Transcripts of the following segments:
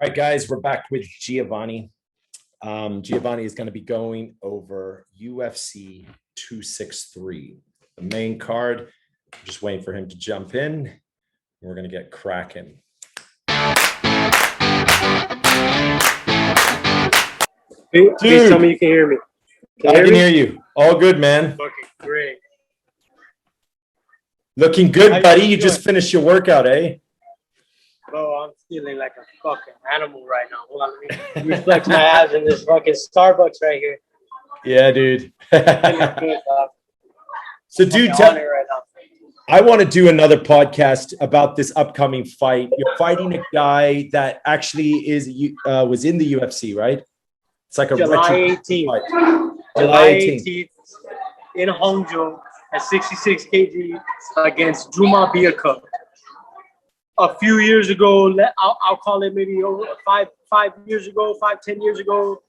All right, guys, we're back with Giovanni. Giovanni is going to be going over UFC 263, the main card. I'm just waiting for him to jump in. We're going to get cracking. Dude, please tell me you can hear me. I can hear you. All good, man. Fucking great. Looking good, buddy. You just finished your workout, eh? Bro, I'm feeling like a fucking animal right now. Hold on, let me flex my abs in this fucking Starbucks right here. Yeah, dude. Good, So, dude, right now. I want to do another podcast about this upcoming fight. You're fighting a guy that actually was in the UFC, right? It's like a July 18th. Fight. July 18th in Hangzhou at 66 kg against Juma Biaka. A few years ago, I'll call it maybe over 10 years ago,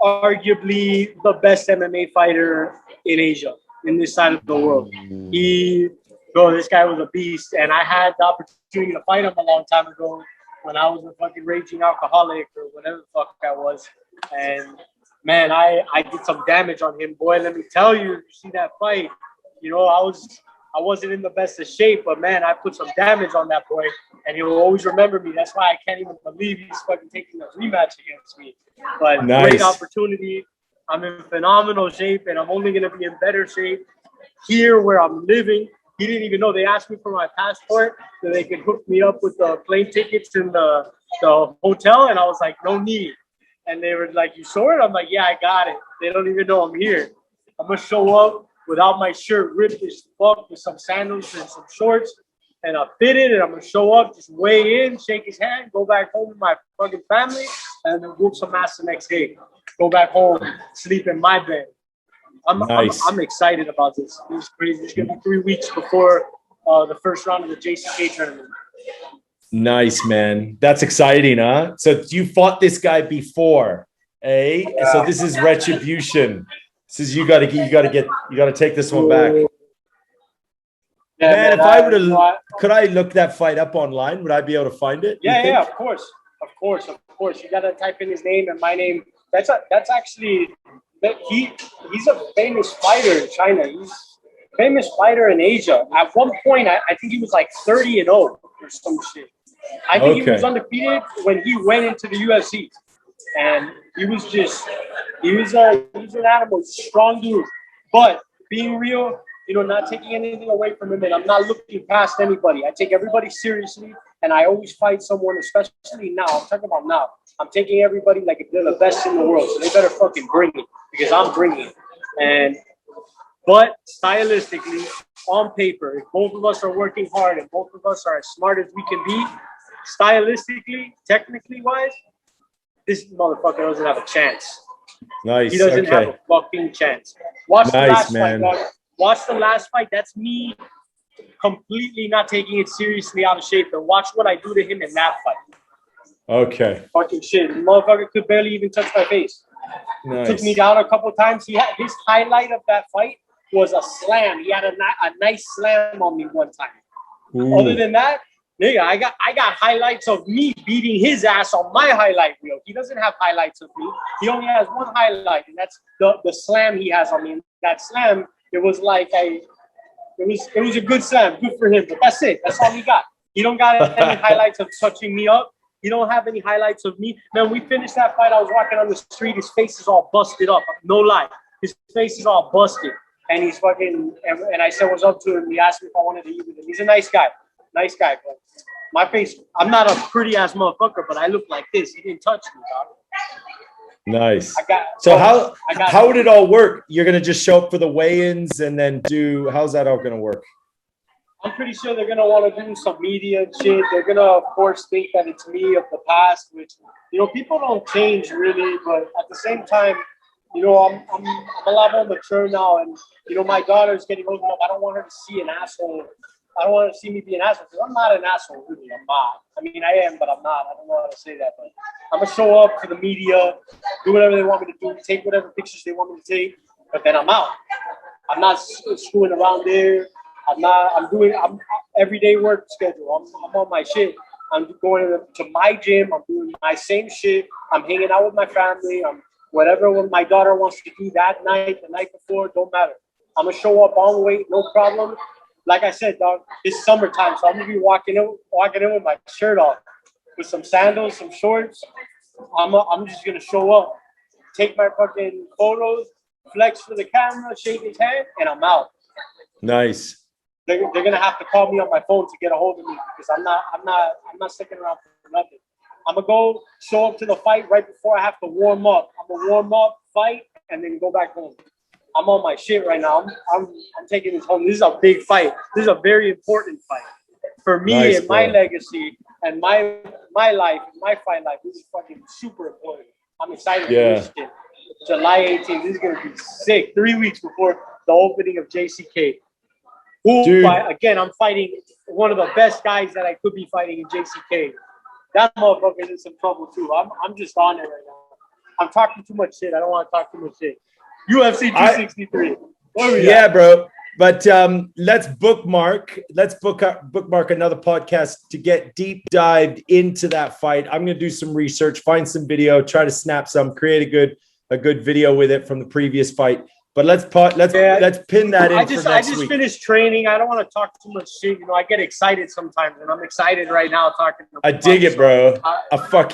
arguably the best MMA fighter in Asia, in this side of the world. This guy was a beast, and I had the opportunity to fight him a long time ago when I was a fucking raging alcoholic or whatever the fuck I was. And man, I did some damage on him, boy. Let me tell you, you see that fight, I wasn't in the best of shape, but man, I put some damage on that boy, and he'll always remember me. That's why I can't even believe he's fucking taking a rematch against me. But nice. Great opportunity. I'm in phenomenal shape, and I'm only going to be in better shape here where I'm living. He didn't even know. They asked me for my passport so they could hook me up with the plane tickets in the hotel, and I was like, no need. And they were like, you sure? I'm like, yeah, I got it. They don't even know I'm here. I'm going to show up without my shirt ripped as fuck with some sandals and some shorts, and I fit it, and I'm going to show up, just weigh in, shake his hand, go back home with my fucking family, and then whoop some ass the next day. Go back home, sleep in my bed. I'm excited about this. This is crazy. It's going to be 3 weeks before the first round of the JCK tournament. Nice, man. That's exciting, huh? So you fought this guy before, eh? Yeah. So this is retribution. This is you got to take this one back. Yeah, man, if I were to, could I look that fight up online? Would I be able to find it? Yeah, of course. You got to type in his name and my name. That's actually he's a famous fighter in China. He's a famous fighter in Asia. At one point, I think he was like 30-0 or some shit. I think he was undefeated when he went into the UFC, and he was an animal, strong dude. But being real, not taking anything away from him, and I'm not looking past anybody. I take everybody seriously, and I always fight someone, especially now. I'm talking about now. I'm taking everybody like if they're the best in the world, so they better fucking bring it because I'm bringing it. But stylistically, on paper, if both of us are working hard and both of us are as smart as we can be, stylistically, technically wise, this motherfucker doesn't have a chance. Nice. He doesn't have a fucking chance. Watch the last fight, dog. Watch the last fight. That's me completely not taking it seriously, out of shape. And watch what I do to him in that fight. Okay. Fucking shit. The motherfucker could barely even touch my face. Nice. Took me down a couple times. His highlight of that fight was a slam. He had a nice slam on me one time. Ooh. Other than that, nigga, I got highlights of me beating his ass on my highlight reel. He doesn't have highlights of me. He only has one highlight, and that's the slam he has on me. And that slam, it was like it was a good slam, good for him. But that's it. That's all he got. He don't got any highlights of touching me up. He don't have any highlights of me. Man, we finished that fight. I was walking on the street. His face is all busted up. No lie. His face is all busted. And he's fucking, and I said what's up to him. He asked me if I wanted to eat with him. He's a nice guy. Nice guy. But my face, I'm not a pretty ass motherfucker, but I look like this. He didn't touch me, dog. Nice. How would it all work? You're going to just show up for the weigh-ins and then how's that all going to work? I'm pretty sure they're going to want to do some media and shit. They're going to, of course, think that it's me of the past, which, people don't change really, but at the same time, I'm a lot more mature now, and, my daughter's getting old enough. I don't want her to see an asshole. I don't want her to see me be an asshole, because I'm not an asshole, really. I'm not. I mean, I am, but I'm not. I don't know how to say that, but I'm going to show up to the media, do whatever they want me to do, take whatever pictures they want me to take, but then I'm out. I'm not screwing around there. I'm everyday work schedule. I'm on my shit. I'm going to my gym. I'm doing my same shit. I'm hanging out with my family. I'm whatever my daughter wants to do that night, the night before, don't matter. I'm going to show up on weight, no problem. Like I said, dog, it's summertime, so I'm going to be walking in with my shirt off, with some sandals, some shorts. I'm just going to show up, take my fucking photos, flex for the camera, shake his hand, and I'm out. Nice. They're gonna have to call me on my phone to get a hold of me because I'm not sticking around for nothing. I'm gonna go show up to the fight right before I have to warm up. I'm gonna warm up, fight, and then go back home. I'm on my shit right now. I'm taking this home. This is a big fight. This is a very important fight for me nice, and my legacy and my life, my fight life. This is fucking super important. I'm excited for this shit. July 18th. This is gonna be sick. 3 weeks before the opening of JCK. Again, I'm fighting one of the best guys that I could be fighting in JCK. That motherfucker is in some trouble too. I'm just on it right now. I'm talking too much shit. I don't want to talk too much shit. UFC 263. Yeah, bro. But let's bookmark another podcast to get deep dived into that fight. I'm gonna do some research, find some video, try to snap some, create a good video with it from the previous fight. But let's pin that in. I just finished training. I don't want to talk too much shit. You know, I get excited sometimes, and I'm excited right now talking. I dig it, bro.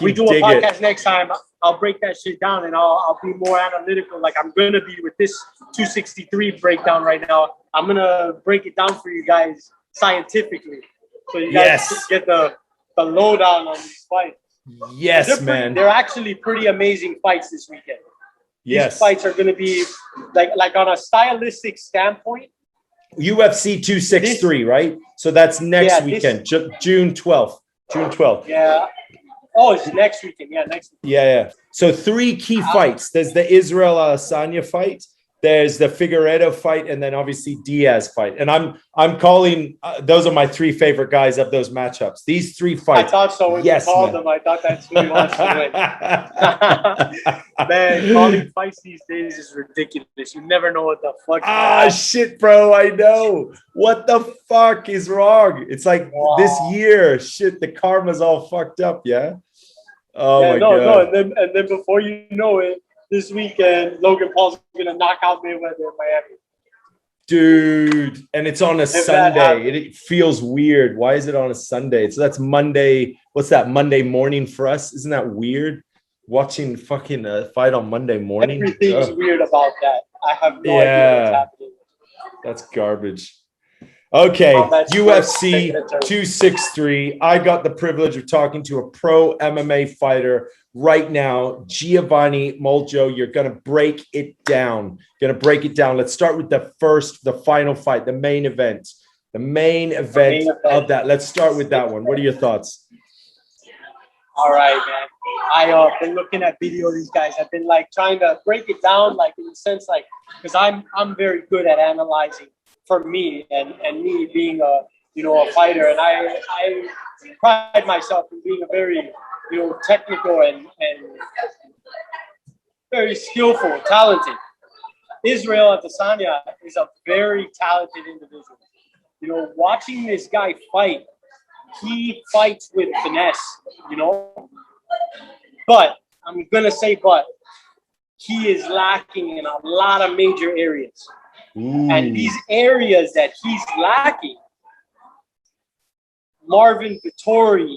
We do a podcast next time. I'll break that shit down, and I'll be more analytical. Like I'm gonna be with this 263 breakdown right now. I'm gonna break it down for you guys scientifically, so you guys get the lowdown on these fights. Yes, man. They're actually pretty amazing fights this weekend. Yes. These fights are going to be like on a stylistic standpoint. UFC 263, right? So that's next weekend, June 12th. June 12th. Yeah. Oh, it's next weekend. Yeah, next weekend. Yeah. So 3 key fights. There's the Israel Adesanya fight. There's the Figueiredo fight, and then obviously Diaz fight. And I'm calling those are my 3 favorite guys of those matchups. These 3 fights. I thought so when you called them. I thought that's who you wanted to win. Man, calling fights these days is ridiculous. You never know what the fuck. Shit, bro. I know. What the fuck is wrong? It's like this year, shit, the karma's all fucked up. Yeah. Oh my God. No, and then before you know it. This weekend, Logan Paul's going to knock out Mayweather in Miami. Dude, and it's on a Sunday. It feels weird. Why is it on a Sunday? So that's Monday. What's that, Monday morning for us? Isn't that weird? Watching fucking fight on Monday morning? Everything's weird about that. I have no idea what's happening. That's garbage. Okay, UFC 263. I got the privilege of talking to a pro MMA fighter right now, Giovanni Moljo. You're going to break it down. Let's start with the final fight, the main event. The main event of that. Let's start with that one. What are your thoughts? All right, man. I've been looking at video of these guys. I've been like trying to break it down, like in the sense, like, because I'm very good at analyzing. For me and me being a fighter, and I pride myself in being a very technical and very skillful, talented. Israel Adesanya is a very talented individual. Watching this guy fight, he fights with finesse. But I'm gonna say, he is lacking in a lot of major areas. Ooh. And these areas that he's lacking, Marvin Vettori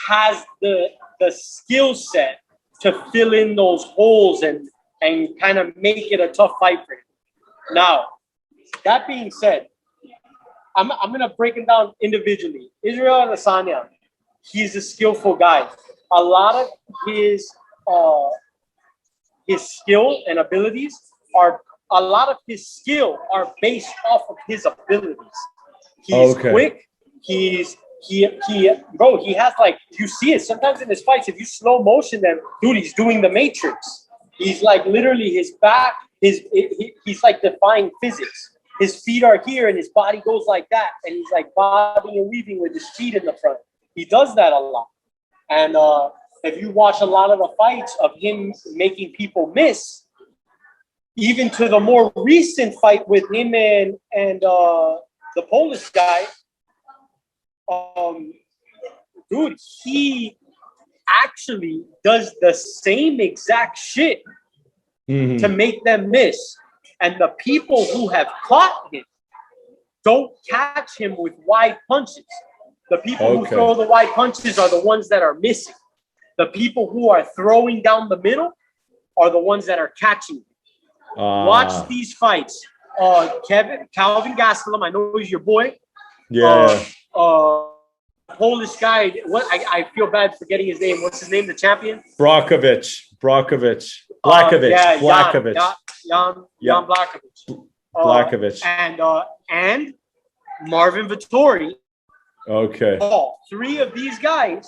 has the skill set to fill in those holes and kind of make it a tough fight for him. Now, that being said, I'm going to break him down individually. Israel Adesanya, he's a skillful guy. A lot of his skill and abilities are based off of his abilities. He's quick. He has like, you see it sometimes in his fights. If you slow motion them, dude, he's doing the Matrix. He's like literally his back, he's like defying physics. His feet are here and his body goes like that. And he's like bobbing and weaving with his feet in the front. He does that a lot. And if you watch a lot of the fights of him making people miss, even to the more recent fight with him and the Polish guy, dude, he actually does the same exact shit to make them miss. And the people who have caught him don't catch him with wide punches. The people who throw the wide punches are the ones that are missing. The people who are throwing down the middle are the ones that are catching him. Watch these fights. Calvin Gastelum, I know he's your boy. Yeah. Polish guy. What I feel bad forgetting his name. What's his name? The champion? Blachowicz. Jan Blachowicz. Blachowicz. And Marvin Vettori. Okay. All three of these guys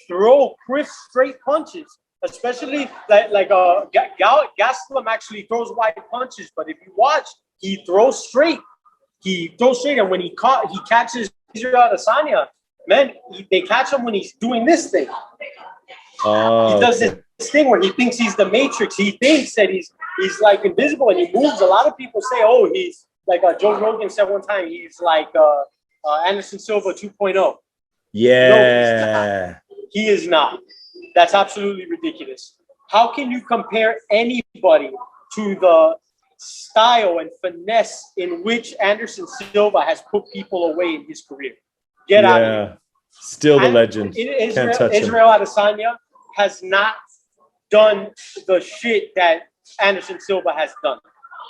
throw crisp straight punches, especially like Gastelum actually throws wide punches, but if you watch, he throws straight. And when he catches Israel Adesanya, man, they catch him when he's doing this thing. He does this thing where he thinks he's the Matrix. He thinks that he's like invisible and he moves. A lot of people say, oh, he's like Joe Rogan said one time, he's like Anderson Silva 2.0. Yeah. No, he is not. That's absolutely ridiculous. How can you compare anybody to the style and finesse in which Anderson Silva has put people away in his career? Get out of here. Still the legend. Can't touch him. Israel Adesanya has not done the shit that Anderson Silva has done.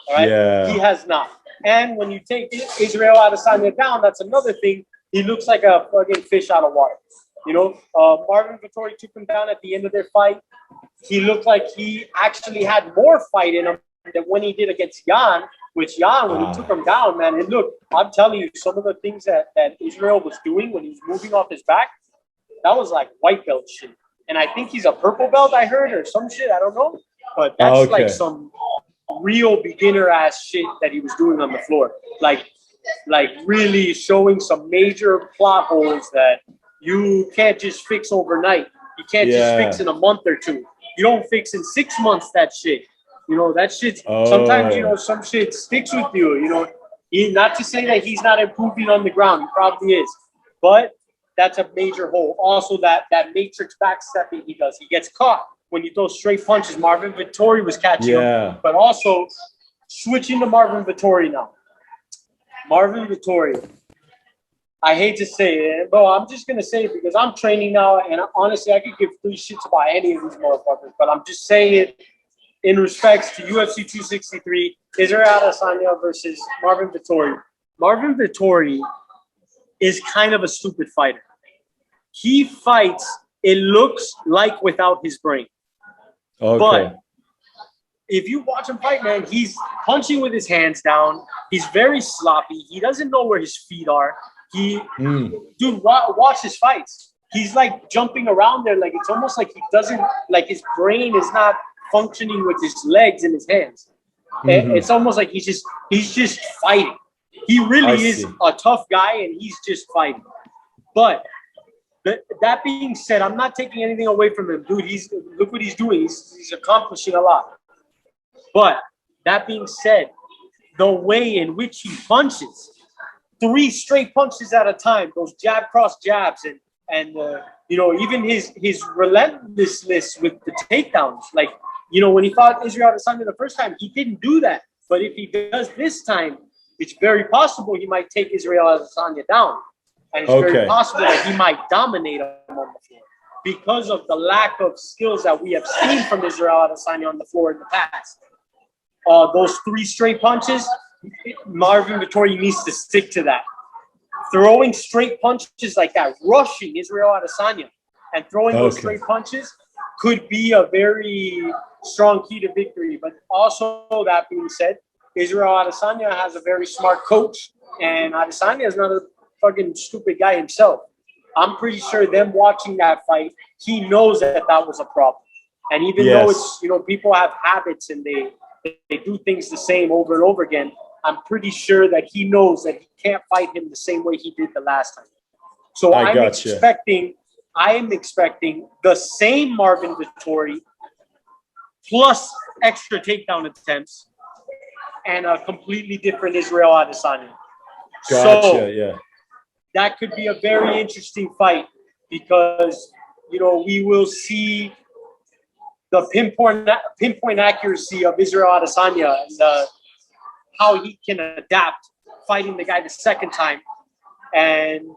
All right? Yeah. He has not. And when you take Israel Adesanya down, that's another thing. He looks like a fucking fish out of water. You know, Marvin Vettori took him down at the end of their fight. He looked like he actually had more fight in him than when he did against Jan, when he took him down, man. And look, I'm telling you, some of the things that Israel was doing when he was moving off his back, that was like white belt shit. And I think he's a purple belt, I heard, or some shit. I don't know. But that's like some real beginner ass shit that he was doing on the floor. Like really showing some major plot holes that you can't just fix overnight. You can't just fix in a month or two. You don't fix in 6 months that shit. You know, that shit, sometimes, you know, some shit sticks with you. You know, not to say that he's not improving on the ground. He probably is. But that's a major hole. Also, that matrix backstepping he does. He gets caught when you throw straight punches. Marvin Vettori was catching him. But also, switching to Marvin Vettori now. Marvin Vettori. I hate to say it, but I'm just going to say it because I'm training now, and honestly, I could give 3 shits about any of these motherfuckers, but I'm just saying it in respects to UFC 263, Israel Adesanya versus Marvin Vettori. Marvin Vettori is kind of a stupid fighter. He fights, it looks like without his brain. But if you watch him fight, man, he's punching with his hands down. He's very sloppy. He doesn't know where his feet are. Dude, watch his fights. He's like jumping around there. Like it's almost like he doesn't, like his brain is not functioning with his legs and his hands. It's almost like he's just fighting. He really is a tough guy and he's just fighting. But that being said, I'm not taking anything away from him. Dude, look what he's doing. He's accomplishing a lot. But that being said, the way in which he punches, 3 straight punches at a time, those jab cross jabs, and you know, even his relentlessness with the takedowns. Like, you know, when he fought Israel Adesanya the first time, he didn't do that. But if he does this time, it's very possible he might take Israel Adesanya down, and it's very possible that he might dominate him on the floor because of the lack of skills that we have seen from Israel Adesanya on the floor in the past. Those 3 straight punches, Marvin Vettori needs to stick to that. Throwing straight punches like that, rushing Israel Adesanya and throwing those straight punches could be a very strong key to victory. But also, that being said, Israel Adesanya has a very smart coach, and Adesanya is not a fucking stupid guy himself. I'm pretty sure them watching that fight, he knows that was a problem. And even though it's, you know, people have habits and they do things the same over and over again, I'm pretty sure that he knows that he can't fight him the same way he did the last time. So I'm expecting the same Marvin Vettori plus extra takedown attempts and a completely different Israel Adesanya. That could be a very interesting fight. because, we will see the pinpoint accuracy of Israel Adesanya and how he can adapt fighting the guy the second time. And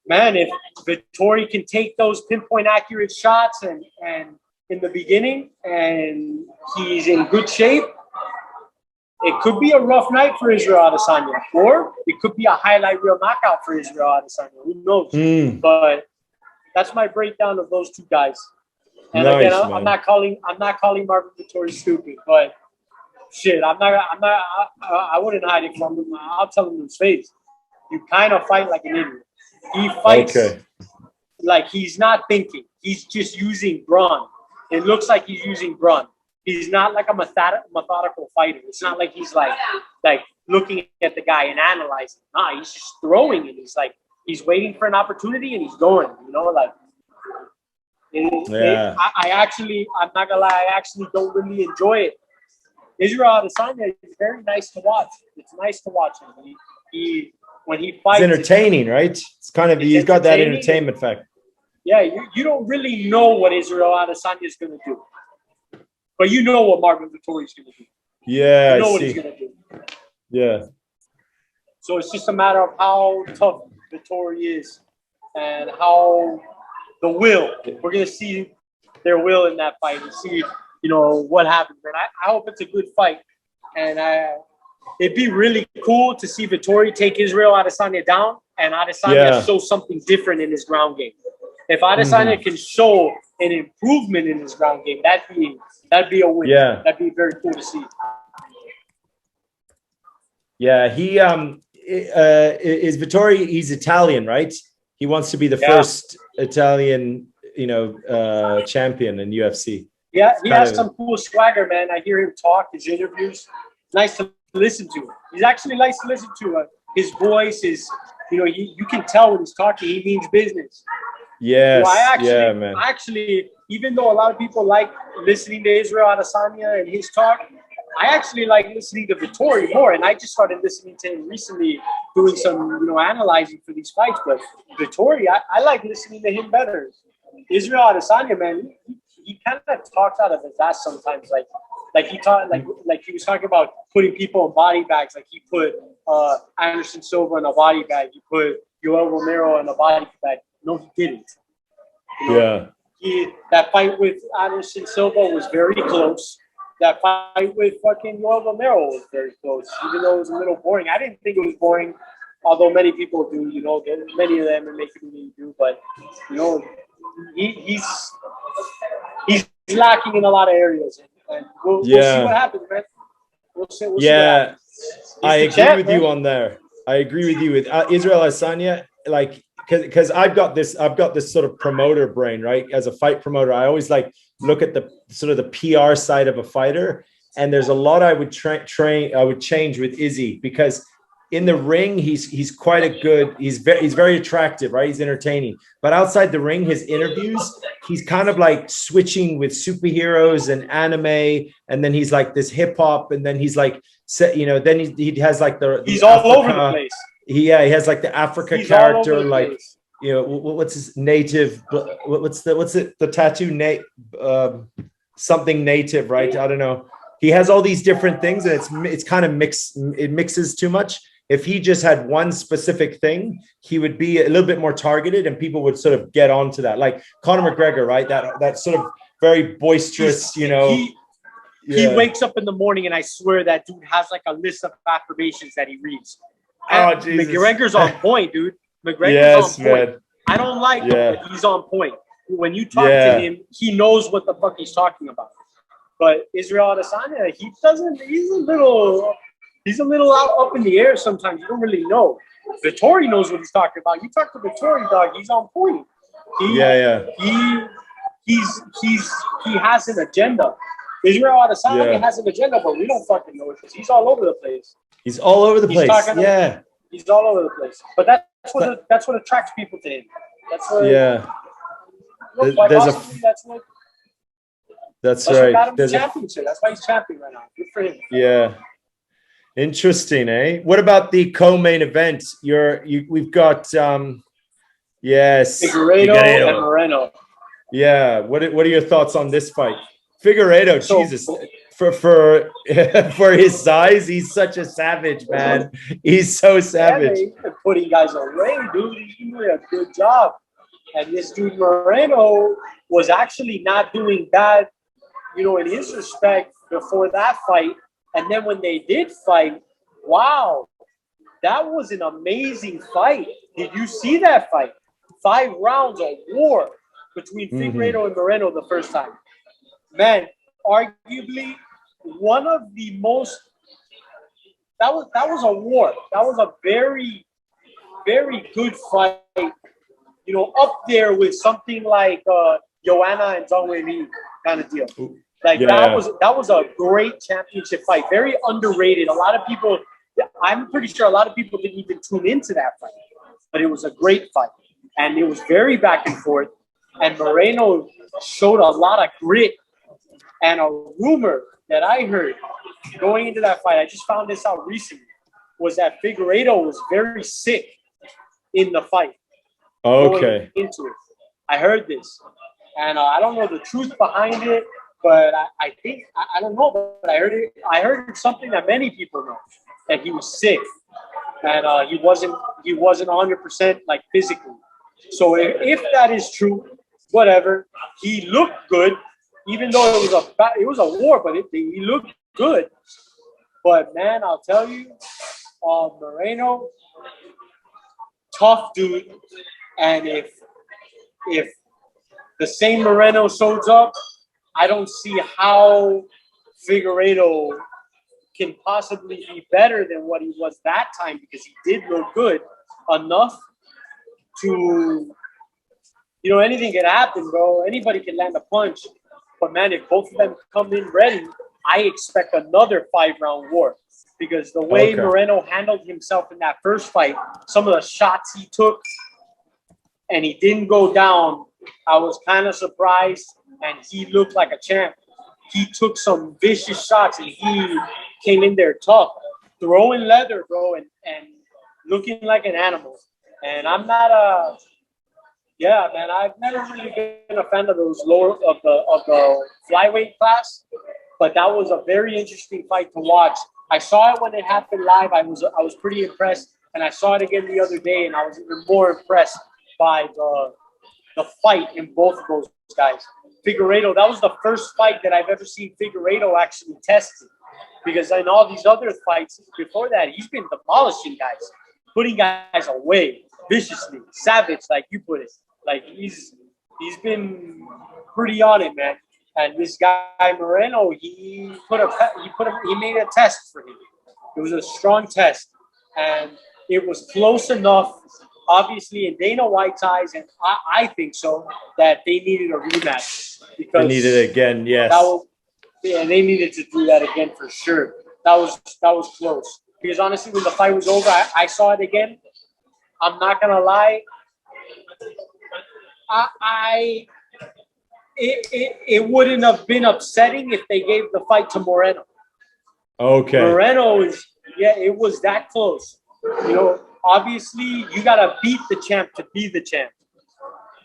man, if Vettori can take those pinpoint accurate shots and in the beginning and he's in good shape, it could be a rough night for Israel Adesanya, or it could be a highlight reel knockout for Israel Adesanya. Who knows? But that's my breakdown of those two guys. And nice, again, I'm not calling Marvin Vettori stupid, but shit, I wouldn't hide it from him. I'll tell him in his face. You kind of fight like an idiot. He fights like he's not thinking. He's just using brawn. It looks like he's using brawn. He's not like a methodical fighter. It's not like he's like looking at the guy and analyzing. Nah, he's just throwing it. He's waiting for an opportunity and he's going. I'm not gonna lie, I actually don't really enjoy it. Israel Adesanya is very nice to watch. It's nice to watch him. He when he fights, it's entertaining, right? It's kind of he's got that entertainment factor. Yeah, you don't really know what Israel Adesanya is gonna do, but you know what Marvin Vettori is gonna do. Yeah, you know what he's gonna do. Yeah. So it's just a matter of how tough Vettori is and how the will. We're gonna see their will in that fight and see, what happens. And I hope it's a good fight. And it'd be really cool to see Vettori take Israel Adesanya down and Adesanya show something different in his ground game. If Adesanya can show an improvement in his ground game, that'd be a win. Yeah. That'd be very cool to see. Yeah, he is Vettori. He's Italian, right? He wants to be the first Italian, champion in UFC. Yeah, he has some cool swagger, man. I hear him talk, his interviews. Nice to listen to. He's actually nice to listen to. His voice is, you can tell when he's talking, he means business. Yes, man. Actually, even though a lot of people like listening to Israel Adesanya and his talk, I actually like listening to Vettori more, and I just started listening to him recently, doing some, analyzing for these fights. But Vettori, I like listening to him better. Israel Adesanya, man, he kind of talks out of his ass sometimes. Like he was talking about putting people in body bags. Like he put Anderson Silva in a body bag. He put Yoel Romero in a body bag. No, he didn't. That fight with Anderson Silva was very close. That fight with fucking Yoel Romero was very close, even though it was a little boring. I didn't think it was boring, although many people do. Many of them are making me do, but he's lacking in a lot of areas, and we'll see what happens, man. We'll see what happens. I agree with you on there. I agree with you with Israel Adesanya, because I've got this sort of promoter brain, right? As a fight promoter, I always look at the sort of the PR side of a fighter, and there's a lot I would change with Izzy, because in the ring he's quite a good, he's very attractive, right? He's entertaining, but outside the ring, his interviews, he's kind of like switching with superheroes and anime, and then he's like this hip hop, and then he's like, then he has like he's all over the place. He has like the Africa character, like what's his native? What's the tattoo? Something native, right? I don't know. He has all these different things, and it's kind of mixed. It mixes too much. If he just had one specific thing, he would be a little bit more targeted, and people would sort of get onto that. Like Conor McGregor, right? That sort of very boisterous, He wakes up in the morning, and I swear that dude has like a list of affirmations that he reads. Oh, Jesus. McGregor's on point, dude. McGregor's on point. Man. I don't like him, but he's on point. When you talk to him, he knows what the fuck he's talking about. But Israel Adesanya, he's a little out up in the air sometimes. You don't really know. Vettori knows what he's talking about. You talk to Vettori, dog, he's on point. He has an agenda. Israel Adesanya has an agenda, but we don't fucking know it because he's all over the place. He's all over the place. He's all over the place. But that's what attracts people to him. That's what. Yeah. That's right. Got him the championship. That's why he's champion right now. Good for him. Yeah. Interesting, eh? What about the co-main event? We've got Yes. Figueiredo and Moreno. Yeah. What are your thoughts on this fight? Figueiredo, So, Jesus, for for his size, he's such a savage, man. He's so savage. Yeah, he's been putting guys away, dude. He's doing a good job. And this dude Moreno was actually not doing bad, you know, in his respect before that fight. And then when they did fight, wow, that was an amazing fight. Did you see that fight? 5 rounds of war between Figueiredo and Moreno the first time. Man, arguably one of the most. That was a war. That was a very, very good fight. You know, up there with something like Joanna and Zhang Weili kind of deal. Like that was a great championship fight. Very underrated. A lot of people. I'm pretty sure a lot of people didn't even tune into that fight, but it was a great fight, and it was very back and forth. And Moreno showed a lot of grit. And a rumor that I heard going into that fight, I just found this out recently, was that Figueiredo was very sick in the fight. Okay. Into it. I heard this. And I don't know the truth behind it, but I think, I don't know, but I heard it. I heard something that many people know, that he was sick. And he wasn't 100% like physically. So if that is true, whatever, he looked good. Even though it was a war, but he looked good. But man, I'll tell you, Moreno, tough dude. And if the same Moreno shows up, I don't see how Figueiredo can possibly be better than what he was that time, because he did look good enough to, you know, anything can happen, bro. Anybody can land a punch. But man, if both of them come in ready, I expect another 5-round war, because the way Moreno handled himself in that first fight, some of the shots he took, and he didn't go down, I was kind of surprised, and he looked like a champ. He took some vicious shots, and he came in there tough, throwing leather, bro, and looking like an animal. And I'm not a... Yeah, man, I've never really been a fan of those lower of the flyweight class, but that was a very interesting fight to watch. I saw it when it happened live. I was pretty impressed, and I saw it again the other day, and I was even more impressed by the fight in both of those guys. Figueiredo, that was the first fight that I've ever seen Figueiredo actually tested, because in all these other fights before that, he's been demolishing guys, putting guys away viciously, savage, like you put it. Like he's been pretty on it, man. And this guy Moreno, he made a test for him. It was a strong test, and it was close enough, obviously, in Dana White's eyes, and I think so, that they needed a rematch. Because they needed it again, yes. They needed to do that again for sure. That was close. Because honestly, when the fight was over, I saw it again. I'm not gonna lie. It wouldn't have been upsetting if they gave the fight to Moreno. Okay. Moreno it was that close. You know, obviously you gotta beat the champ to be the champ.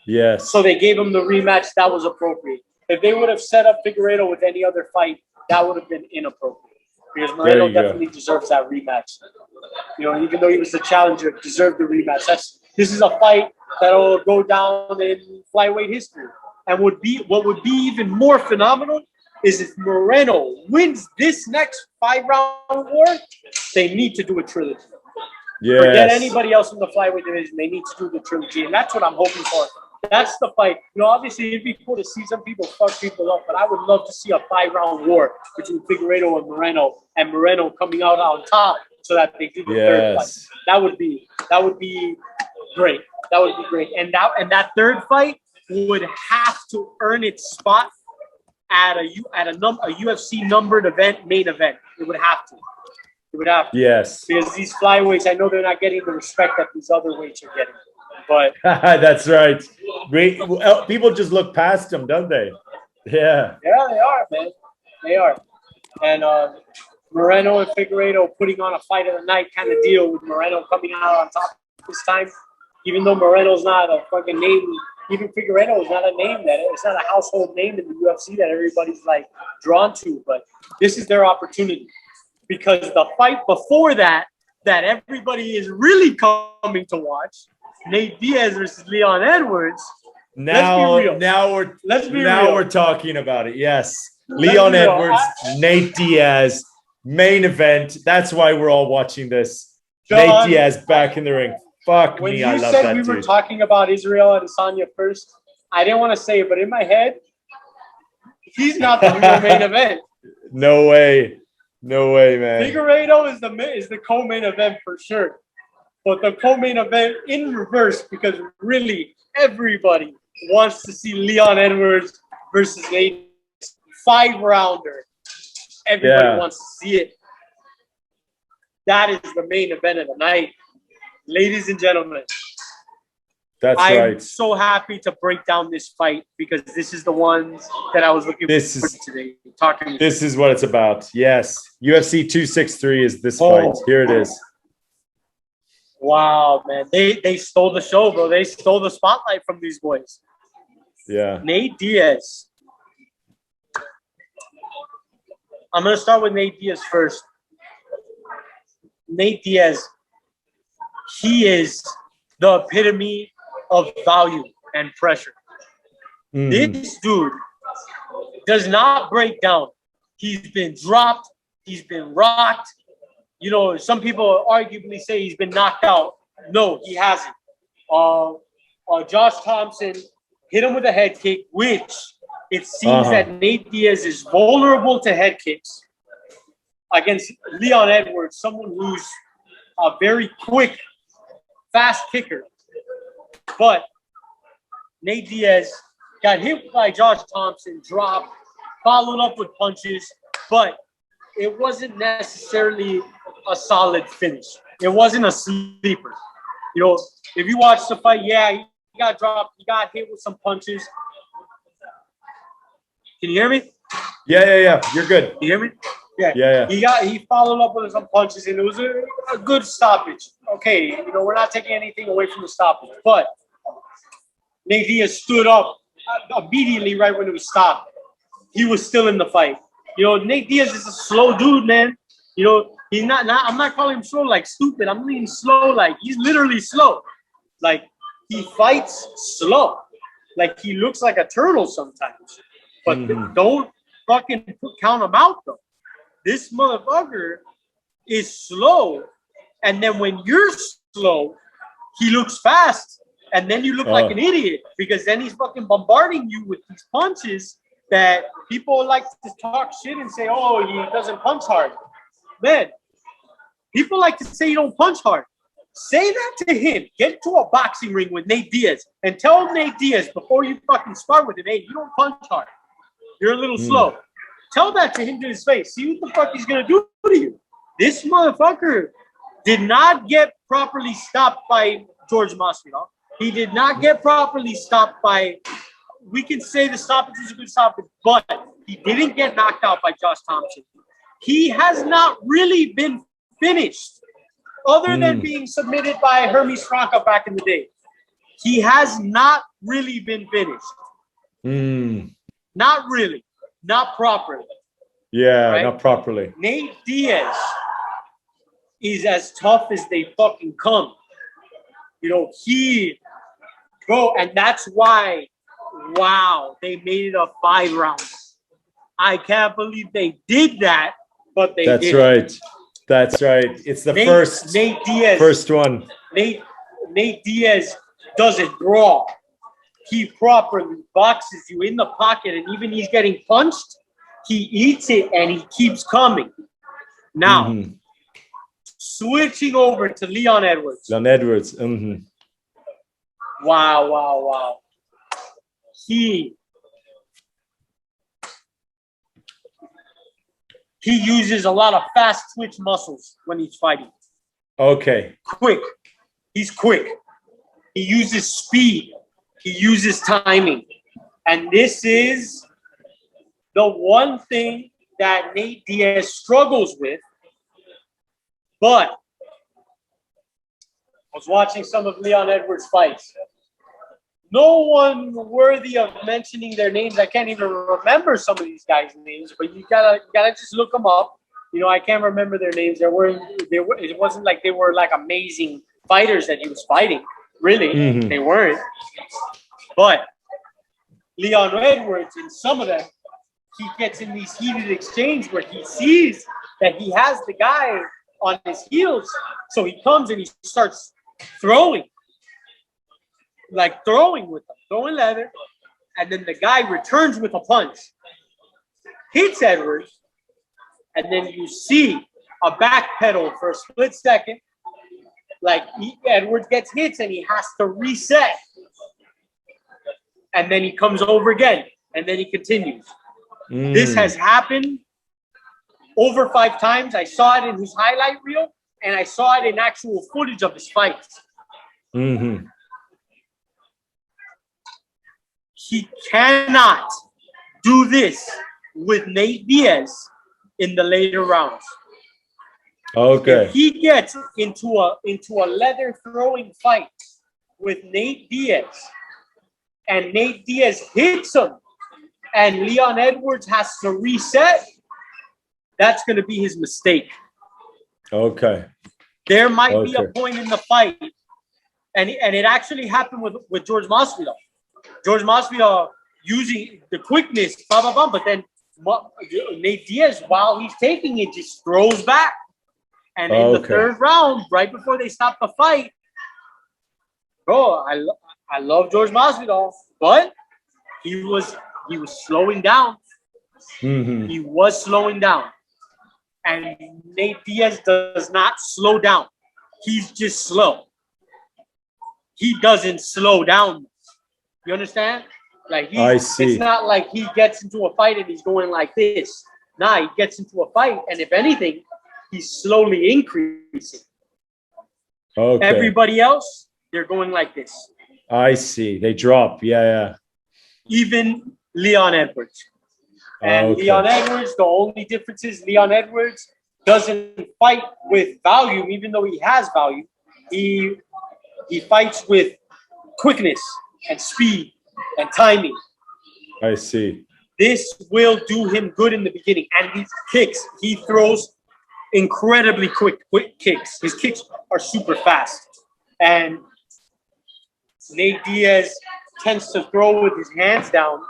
Yes. So they gave him the rematch. That was appropriate. If they would have set up Figueiredo with any other fight, that would have been inappropriate. Because Moreno definitely deserves that rematch. You know, even though he was the challenger, deserved the rematch. This is a fight that'll go down in flyweight history. And what would be even more phenomenal is if Moreno wins this next 5-round war, they need to do a trilogy. Yes. Forget anybody else in the flyweight division. They need to do the trilogy, and that's what I'm hoping for. That's the fight. You know, obviously it'd be cool to see some people fuck people up, but I would love to see a 5-round war between Figueiredo and Moreno coming out on top, so that they do the third fight. That would be great. That would be great. And that third fight would have to earn its spot at a UFC numbered event, main event. It would have to. It would have to. Yes. Because these flyweights, I know they're not getting the respect that these other weights are getting. But that's right. Great. People just look past them, don't they? Yeah. Yeah, they are, man. They are. And Moreno and Figueiredo putting on a fight of the night kind of deal, with Moreno coming out on top this time. Even though Moreno's not a fucking name, even Figueiredo is not a name it's not a household name in the UFC that everybody's like drawn to. But this is their opportunity, because the fight before that everybody is really coming to watch, Nate Diaz versus Leon Edwards. Now we're talking about it. Yes, Leon Edwards, Nate Diaz, main event. That's why we're all watching this. John, Nate Diaz back in the ring. Fuck me, I love that dude. When you said we were talking about Israel Adesanya first, I didn't want to say it, but in my head, he's not the real main event. No way, man. Figueiredo is the co-main event for sure, but the co-main event in reverse, because really everybody wants to see Leon Edwards versus Nate, 5-rounder. Everybody wants to see it. That is the main event of the night, ladies and gentlemen. I'm so happy to break down this fight, because this is the ones that I was looking for today. This is what it's about. Yes. UFC 263 is this fight. Here it is. Wow, man. They stole the show, bro. They stole the spotlight from these boys. Yeah. Nate Diaz. I'm going to start with Nate Diaz first. Nate Diaz, he is the epitome of value and pressure. This dude does not break down. He's been dropped. He's been rocked. You know, some people arguably say he's been knocked out. No, he hasn't. Josh Thompson hit him with a head kick, which it seems that Nate Diaz is vulnerable to head kicks against Leon Edwards, someone who's a very quick, fast kicker. But Nate Diaz got hit by Josh Thompson, dropped, followed up with punches, but it wasn't necessarily a solid finish. It wasn't a sleeper. You know, if you watch the fight, he got dropped, he got hit with some punches. Can you hear me? Yeah. You're good. You hear me? Yeah. He followed up with some punches, and it was a good stoppage. Okay, you know, we're not taking anything away from the stoppage, but Nate Diaz stood up immediately right when it was stopped. He was still in the fight. You know, Nate Diaz is a slow dude, man. You know, he's not I'm not calling him slow like stupid. I'm meaning slow like he's literally slow. Like, he fights slow. Like, he looks like a turtle sometimes. But don't fucking count him out, though. This motherfucker is slow. And then when you're slow, he looks fast. And then you look like an idiot, because then he's fucking bombarding you with these punches that people like to talk shit and say, oh, he doesn't punch hard. Man, people like to say you don't punch hard. Say that to him. Get to a boxing ring with Nate Diaz and tell Nate Diaz before you fucking start with him, hey, you don't punch hard. You're a little slow. Tell that to him to his face. See what the fuck he's going to do to you. This motherfucker did not get properly stopped by George Masvidal. He did not get properly stopped by, we can say the stoppage was a good stoppage, but he didn't get knocked out by Josh Thompson. He has not really been finished, other than being submitted by Hermes Franca back in the day. He has not really been finished. Not really. Not properly. Yeah, right? Not properly. Nate Diaz is as tough as they fucking come. You know, and that's why, they made it a 5 rounds. I can't believe they did that, but they did. That's right. It's the first one. Nate Diaz doesn't brawl. He properly boxes you in the pocket, and even he's getting punched, he eats it and he keeps coming. Now, switching over to Leon Edwards. Wow. He uses a lot of fast twitch muscles when he's fighting. Okay. Quick. He's quick. He uses speed. He uses timing. And this is the one thing that Nate Diaz struggles with. But I was watching some of Leon Edwards' fights. No one worthy of mentioning their names. I can't even remember some of these guys' names, but you gotta just look them up. You know, I can't remember their names. It wasn't like they were like amazing fighters that he was fighting. Really, they weren't. But Leon Edwards, in some of them, he gets in these heated exchanges where he sees that he has the guy on his heels. So he comes and he starts throwing with them, throwing leather. And then the guy returns with a punch, hits Edwards. And then you see a back pedal for a split second. Like Edwards gets hits and he has to reset. And then he comes over again. And then he continues. This has happened over 5 times. I saw it in his highlight reel, and I saw it in actual footage of his fights. He cannot do this with Nate Diaz in the later rounds. Okay. If he gets into a leather throwing fight with Nate Diaz, and Nate Diaz hits him, and Leon Edwards has to reset, that's going to be his mistake. Okay. There might be a point in the fight, and it actually happened with George Masvidal. George Masvidal using the quickness, but then Nate Diaz, while he's taking it, just throws back. And in the 3rd round, right before they stop the fight, bro, I love George Masvidal, but he was slowing down. He was slowing down. And Nate Diaz does not slow down. He's just slow. He doesn't slow down. You understand? Like I see. It's not like he gets into a fight and he's going like this. Nah, he gets into a fight, and if anything, he's slowly increasing. Okay. Everybody else, they're going like this. I see. They drop. Yeah. Even Leon Edwards. And Leon Edwards, the only difference is Leon Edwards doesn't fight with volume, even though he has volume. He fights with quickness and speed and timing. I see. This will do him good in the beginning. And these kicks, he throws incredibly quick kicks. His kicks are super fast. And Nate Diaz tends to throw with his hands down.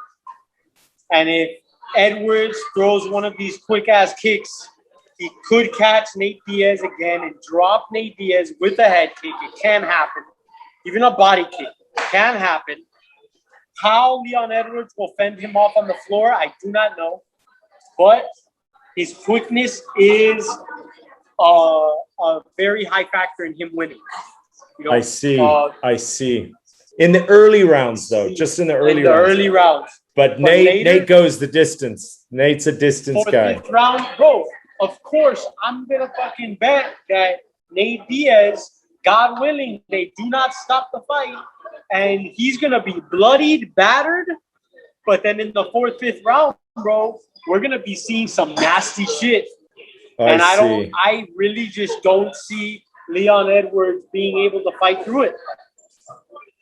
And if Edwards throws one of these quick-ass kicks, he could catch Nate Diaz again and drop Nate Diaz with a head kick. It can happen. Even a body kick can happen. How Leon Edwards will fend him off on the floor, I do not know. But his quickness is a very high factor in him winning. You know, I see. In the early rounds, though, just in the early rounds. But Nate goes the distance. Nate's a distance guy. 5th round, bro. Of course, I'm gonna fucking bet that Nate Diaz, God willing, they do not stop the fight, and he's gonna be bloodied, battered. But then in the 4th, 5th round, bro, we're gonna be seeing some nasty shit. I really just don't see Leon Edwards being able to fight through it.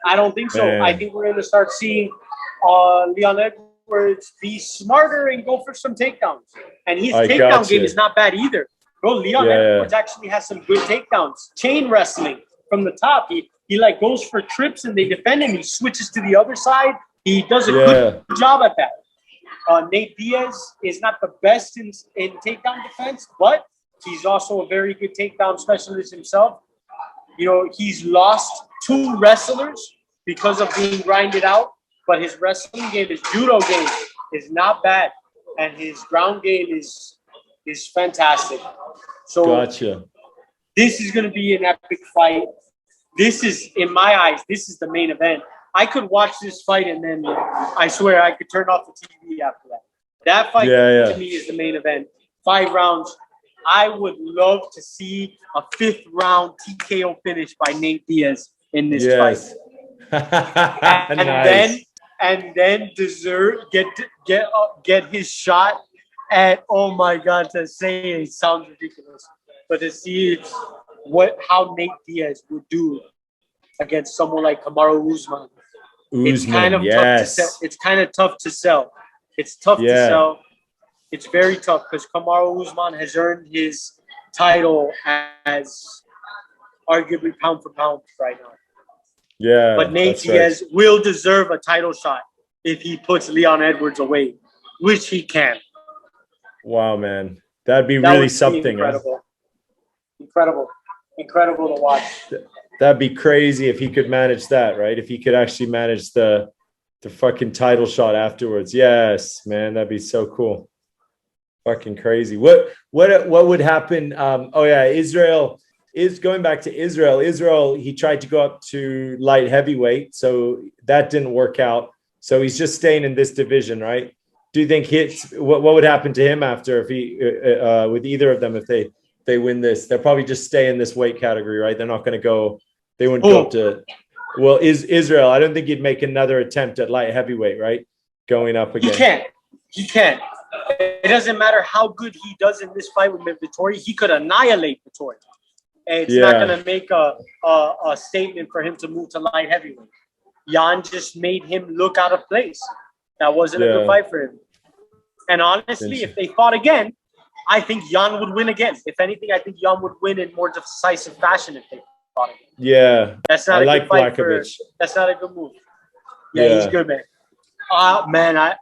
I don't think so. Man. I think we're going to start seeing Leon Edwards be smarter and go for some takedowns. And his takedown game is not bad either. Bro, Leon Edwards actually has some good takedowns. Chain wrestling from the top. He like goes for trips and they defend him. He switches to the other side. He does a good job at that. Nate Diaz is not the best in takedown defense, but he's also a very good takedown specialist himself. You know, he's lost 2 wrestlers because of being grinded out, but his wrestling game, his judo game is not bad, and his ground game is fantastic. So gotcha. This is going to be an epic fight. This is, in my eyes, this is the main event. I could watch this fight and then I swear I could turn off the TV after that. That fight to me is the main event. 5 rounds. I would love to see a 5th round TKO finish by Nate Diaz in this fight. And then get his shot at, oh my God, to say it sounds ridiculous, but to see how Nate Diaz would do against someone like Kamaru Usman. It's kind of tough to sell. It's kind of tough to sell. It's tough to sell. It's very tough because Kamaru Usman has earned his title as arguably pound for pound right now. Yeah, but Nate Diaz will deserve a title shot if he puts Leon Edwards away, which he can. Wow, man. That'd be really something. Incredible. Incredible to watch. That'd be crazy if he could manage that, right? If he could actually manage the fucking title shot afterwards. Yes, man, that'd be so cool. Fucking crazy. What would happen? Israel is going back to Israel. Israel, he tried to go up to light heavyweight, so that didn't work out. So he's just staying in this division, right? Do you think what would happen to him after if he with either of them if they win this? They'll probably just stay in this weight category, right? They're not going to go. They wouldn't go up to. Well, is Israel? I don't think he'd make another attempt at light heavyweight, right? Going up again. He can't. It doesn't matter how good he does in this fight with Vettori. He could annihilate Vettori. It's not going to make a statement for him to move to light heavyweight. Jan just made him look out of place. That wasn't a good fight for him. And honestly, if they fought again, I think Jan would win again. If anything, I think Jan would win in more decisive fashion if they fought again. Yeah. That's not a good fight that's not a good move. Yeah, he's good, man. Man, I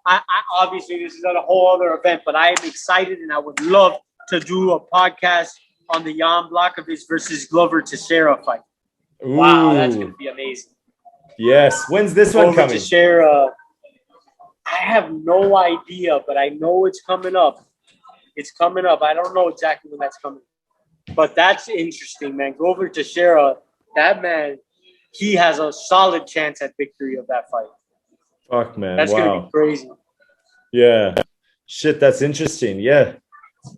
obviously this is a whole other event, but I am excited and I would love to do a podcast on the Jan Blachowicz versus Glover Teixeira fight. Ooh. Wow, that's going to be amazing. Yes. When's this one coming? Teixeira, I have no idea, but I know it's coming up. It's coming up. I don't know exactly when that's coming. But that's interesting, man. Glover Teixeira, that man, he has a solid chance at victory of that fight. Fuck, man. That's going to be crazy. Yeah. Shit, that's interesting. Yeah.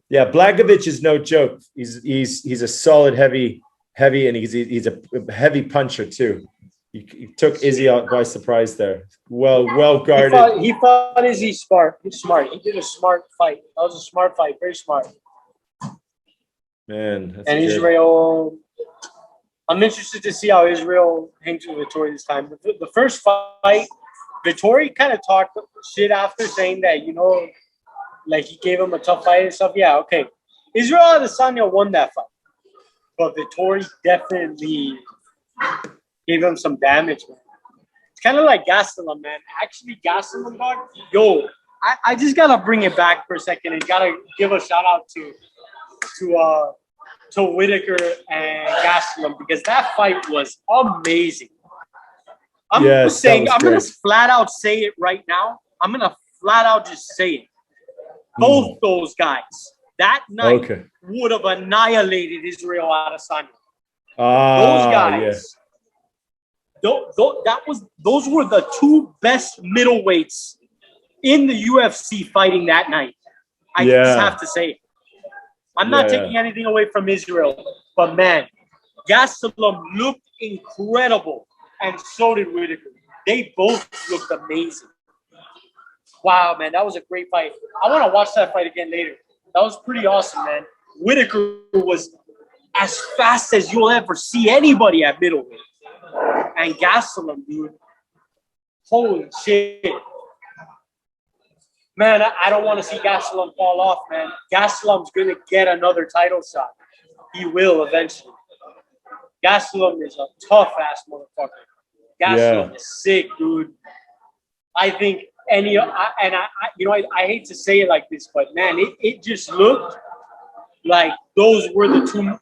Yeah, Blachowicz is no joke. He's a solid heavy, and he's a heavy puncher too. He took Izzy out by surprise there. Well guarded. He fought Izzy smart. He's smart. He did a smart fight. That was a smart fight. Very smart. Man. That's and good. Israel, I'm interested to see how Israel hangs with Vettori this time. The first fight, Vettori kind of talked shit after saying that, like he gave him a tough fight and stuff. Yeah, okay. Israel Adesanya won that fight. But Vettori definitely gave him some damage, man. It's kind of like Gastelum, man. Actually, Gastelum, dog, I just got to bring it back for a second and got to give a shout out to Whitaker and Gastelum because that fight was amazing. I'm going to flat out say it right now. I'm going to flat out just say it. Both those guys that night would have annihilated Israel Adesanya. Those guys. Yeah. Those were the two best middleweights in the UFC fighting that night. I just have to say it. I'm not taking anything away from Israel, but man, Gastelum looked incredible, and so did Whitaker. They both looked amazing. Wow, man, that was a great fight. I want to watch that fight again later. That was pretty awesome, man. Whitaker was as fast as you'll ever see anybody at middleweight. And Gastelum, dude, holy shit. Man, I don't want to see Gastelum fall off, man. Gastelum's going to get another title shot. He will eventually. Gastelum is a tough-ass motherfucker. Gastelum is sick, dude. I think I hate to say it like this, but man, it just looked like those were the two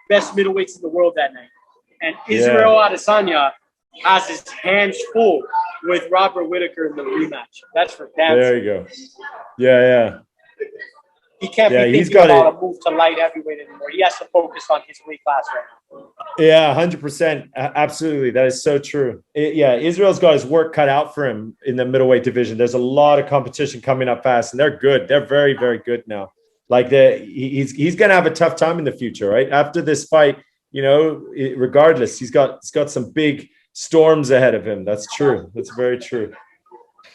best middleweights in the world that night. And Israel Adesanya has his hands full with Robert Whitaker in the rematch. That's for damn There you go. Yeah. He can't be thinking about a move to light heavyweight anymore. He has to focus on his weight class right now. Yeah, 100%. Absolutely. That is so true. Israel's got his work cut out for him in the middleweight division. There's a lot of competition coming up fast, and they're good. They're very, very good now. Like he's going to have a tough time in the future, right? After this fight, regardless, he's got some big storms ahead of him. That's true. That's very true.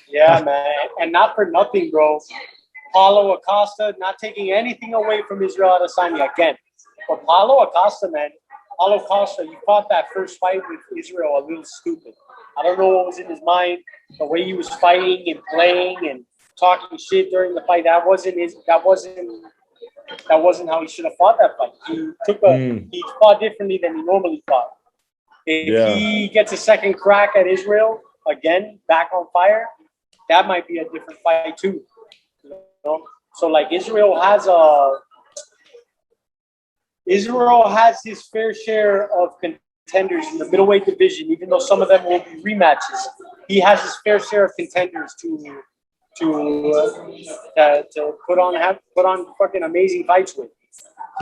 Yeah, man. And not for nothing, bro. Paulo Acosta, not taking anything away from Israel Adesanya again. But Paulo Acosta, man, Paulo Costa, he fought that first fight with Israel a little stupid. I don't know what was in his mind. The way he was fighting and playing and talking shit during the fight, that wasn't how he should have fought that fight. He fought differently than he normally fought. If he gets a second crack at Israel again, back on fire, that might be a different fight too. You know? So like Israel has his fair share of contenders in the middleweight division, even though some of them will be rematches. He has his fair share of contenders to put on fucking amazing fights with.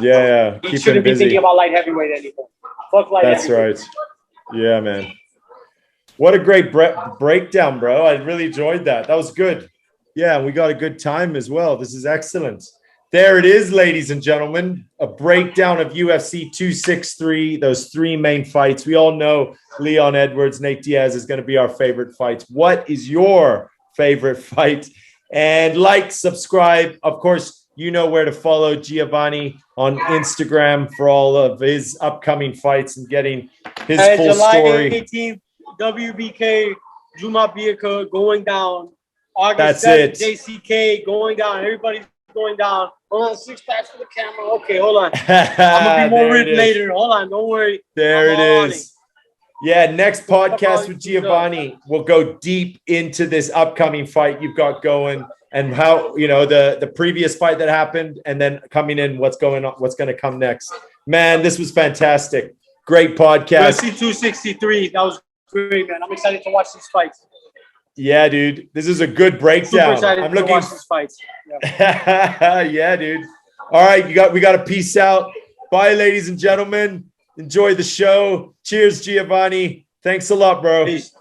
Yeah. He shouldn't be thinking about light heavyweight anymore. Fuck light heavyweight. That's right. Yeah, man. What a great breakdown, bro. I really enjoyed that. That was good. Yeah, we got a good time as well. This is excellent. There it is, ladies and gentlemen. A breakdown of UFC 263, those three main fights. We all know Leon Edwards, Nate Diaz is going to be our favorite fights. What is your favorite fight? And like, subscribe. Of course, you know where to follow Giovanni on Instagram for all of his upcoming fights and getting his full story. July 18th, WBK, Juma Biaka going down. August That's 7th, JCK going down. Everybody's going down. Hold on, 6 packs for the camera. Okay, hold on. I'm going to be more ripped later. Hold on, don't worry. There it is. Yeah, next podcast with Giovanni, we'll go deep into this upcoming fight you've got going and how, you know, the previous fight that happened and then coming in, what's going to come next. Man, this was fantastic. Great podcast. UFC 263, that was great, man. I'm excited to watch these fights. Yeah, dude. This is a good breakdown. I'm looking to watch these fights. Yeah. Yeah, dude. All right, we got to peace out. Bye, ladies and gentlemen. Enjoy the show. Cheers, Giovanni. Thanks a lot, bro. Peace.